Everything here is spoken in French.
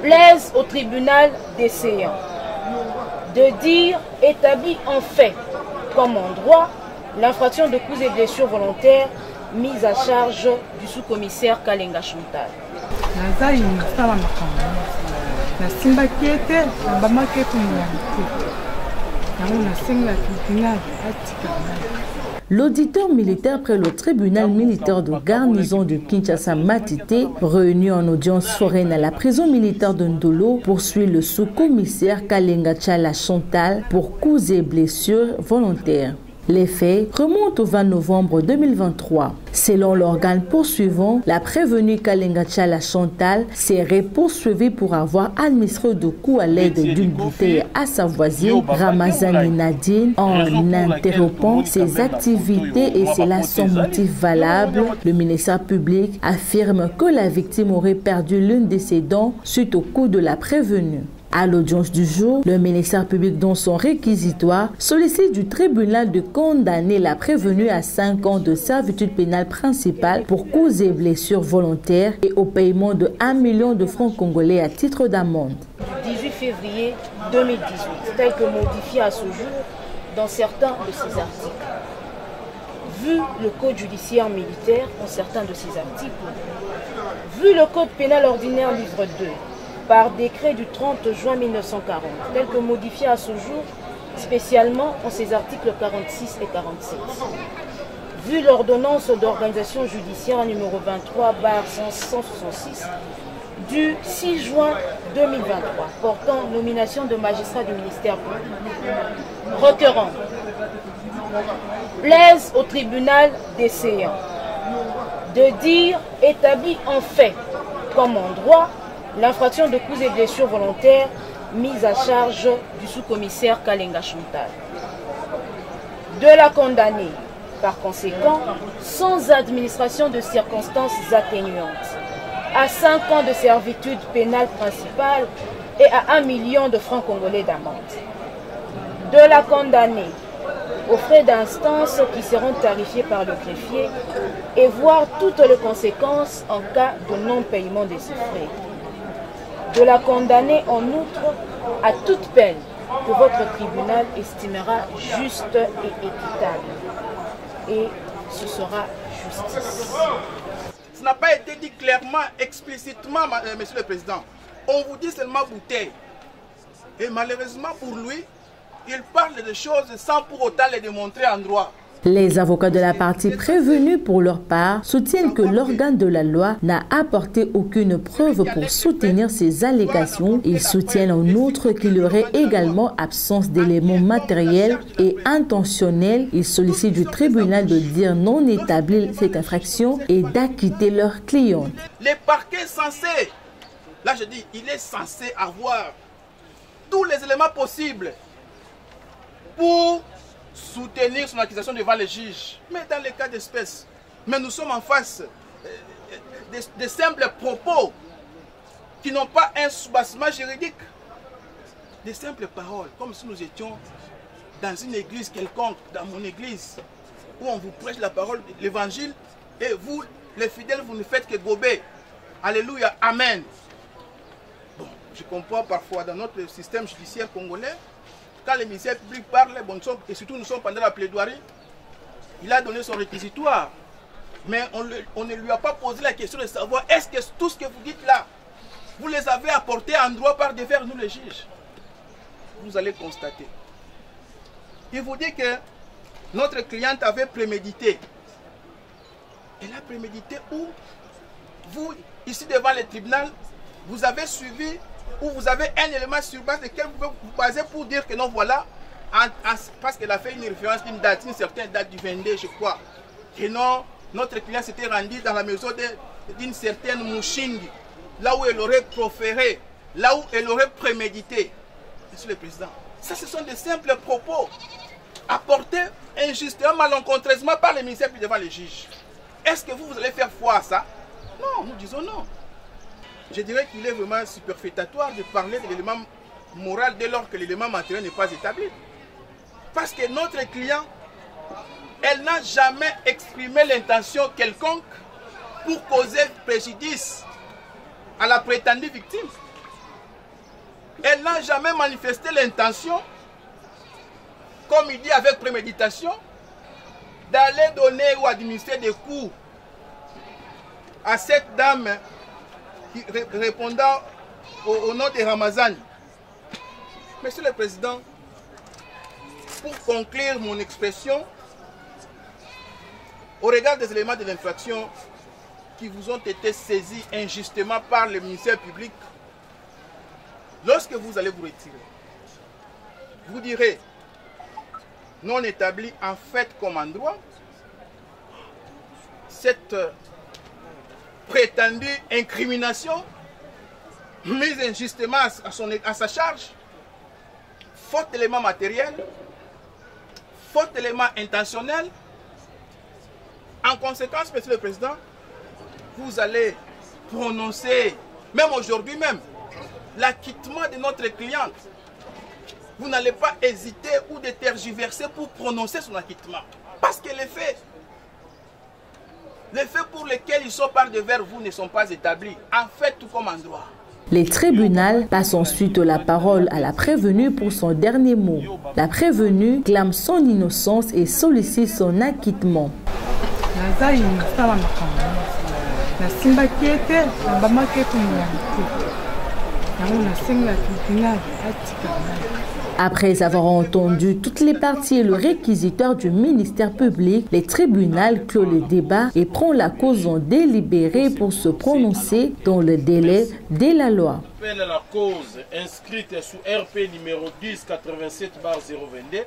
plaise au tribunal des séants de dire établi en fait comme en droit l'infraction de coups et blessures volontaires mise à charge du sous-commissaire Kalenga Chantal. L'auditeur militaire près le tribunal militaire de garnison de Kinshasa Matité, réuni en audience foraine à la prison militaire de Ndolo, poursuit le sous-commissaire Kalenga Chantal pour coups et blessures volontaires. Les faits remontent au 20 novembre 2023. Selon l'organe poursuivant, la prévenue Kalenga Chantal serait poursuivie pour avoir administré de coups à l'aide d'une bouteille à sa voisine, Ramazani Nadine, en interrompant ses activités et cela sans motif valable. Le ministère public affirme que la victime aurait perdu l'une de ses dents suite au coup de la prévenue. À l'audience du jour, le ministère public dans son réquisitoire sollicite du tribunal de condamner la prévenue à 5 ans de servitude pénale principale pour causes et blessures volontaires et au paiement de 1 million de francs congolais à titre d'amende. Du 18 février 2018, tel que modifié à ce jour dans certains de ces articles. Vu le code judiciaire militaire dans certains de ces articles, vu le code pénal ordinaire livre 2, par décret du 30 juin 1940, tel que modifié à ce jour, spécialement en ses articles 46 et 47. Vu l'ordonnance d'organisation judiciaire numéro 23/166 du 6 juin 2023, portant nomination de magistrats du ministère public, requérant plaise au tribunal des séants de dire établi en fait comme en droit l'infraction de coups et blessures volontaires mise à charge du sous-commissaire Kalenga Chantal. De la condamner, par conséquent, sans administration de circonstances atténuantes, à 5 ans de servitude pénale principale et à 1 million de francs congolais d'amende. De la condamner aux frais d'instance qui seront tarifiés par le greffier et voir toutes les conséquences en cas de non-paiement de ces frais. De la condamner en outre à toute peine que votre tribunal estimera juste et équitable. Et ce sera justice. Ça n'a pas été dit clairement, explicitement, Monsieur le Président. On vous dit seulement bouteille. Et malheureusement pour lui, il parle de choses sans pour autant les démontrer en droit. Les avocats de la partie prévenue, pour leur part, soutiennent que l'organe de la loi n'a apporté aucune preuve pour soutenir ces allégations. Ils soutiennent en outre qu'il y aurait également absence d'éléments matériels et intentionnels. Ils sollicitent du tribunal de dire non établir cette infraction et d'acquitter leur cliente. Les parquets censés, là je dis, il est censé avoir tous les éléments possibles pour soutenir son accusation devant les juges. Mais dans les cas d'espèce, mais nous sommes en face de simples propos qui n'ont pas un soubassement juridique. Des simples paroles, comme si nous étions dans une église quelconque, dans mon église, où on vous prêche la parole de l'évangile et vous, les fidèles, vous ne faites que gober. Alléluia, amen. Bon, je comprends parfois dans notre système judiciaire congolais, quand le ministère public parle, bon, et surtout nous sommes pendant la plaidoirie, il a donné son réquisitoire. Mais on ne lui a pas posé la question de savoir est-ce que tout ce que vous dites là, vous les avez apportés en droit par devers nous les juges. Vous allez constater. Il vous dit que notre cliente avait prémédité. Elle a prémédité où vous, ici devant le tribunal, vous avez suivi ou vous avez un élément sur base lequel vous pouvez vous baser pour dire que non, voilà, parce qu'elle a fait une référence d'une date, une certaine date du 22, je crois, que non, notre client s'était rendu dans la maison d'une certaine Mouchingi, là où elle aurait proféré, là où elle aurait prémédité. Monsieur le Président, ça ce sont des simples propos apportés injustement, malencontreusement par le ministère puis devant les juges. Est-ce que vous allez faire foi à ça? Non, nous disons non. Je dirais qu'il est vraiment superfétatoire de parler de l'élément moral dès lors que l'élément matériel n'est pas établi. Parce que notre client, elle n'a jamais exprimé l'intention quelconque pour causer préjudice à la prétendue victime. Elle n'a jamais manifesté l'intention, comme il dit avec préméditation, d'aller donner ou administrer des coups à cette dame qui, répondant au nom de Ramazan. Monsieur le Président, pour conclure mon expression, au regard des éléments de l'infraction qui vous ont été saisis injustement par le ministère public, lorsque vous allez vous retirer, vous direz non établi en fait comme en droit, cette prétendue incrimination mise injustement à sa charge, faute d'éléments matériels, faute d'éléments intentionnels. En conséquence, Monsieur le Président, vous allez prononcer, même aujourd'hui même, l'acquittement de notre cliente. Vous n'allez pas hésiter ou de tergiverser pour prononcer son acquittement. Parce que les faits pour lesquels ils sont par devers vous ne sont pas établis. En fait, tout comme en droit. Les tribunaux passent ensuite la parole à la prévenue pour son dernier mot. La prévenue clame son innocence et sollicite son acquittement. Après avoir entendu toutes les parties et le réquisiteur du ministère public, les tribunaux clôt le débat et prend la cause en délibéré pour se prononcer dans le délai de la loi. La cause inscrite sous RP numéro 1087/022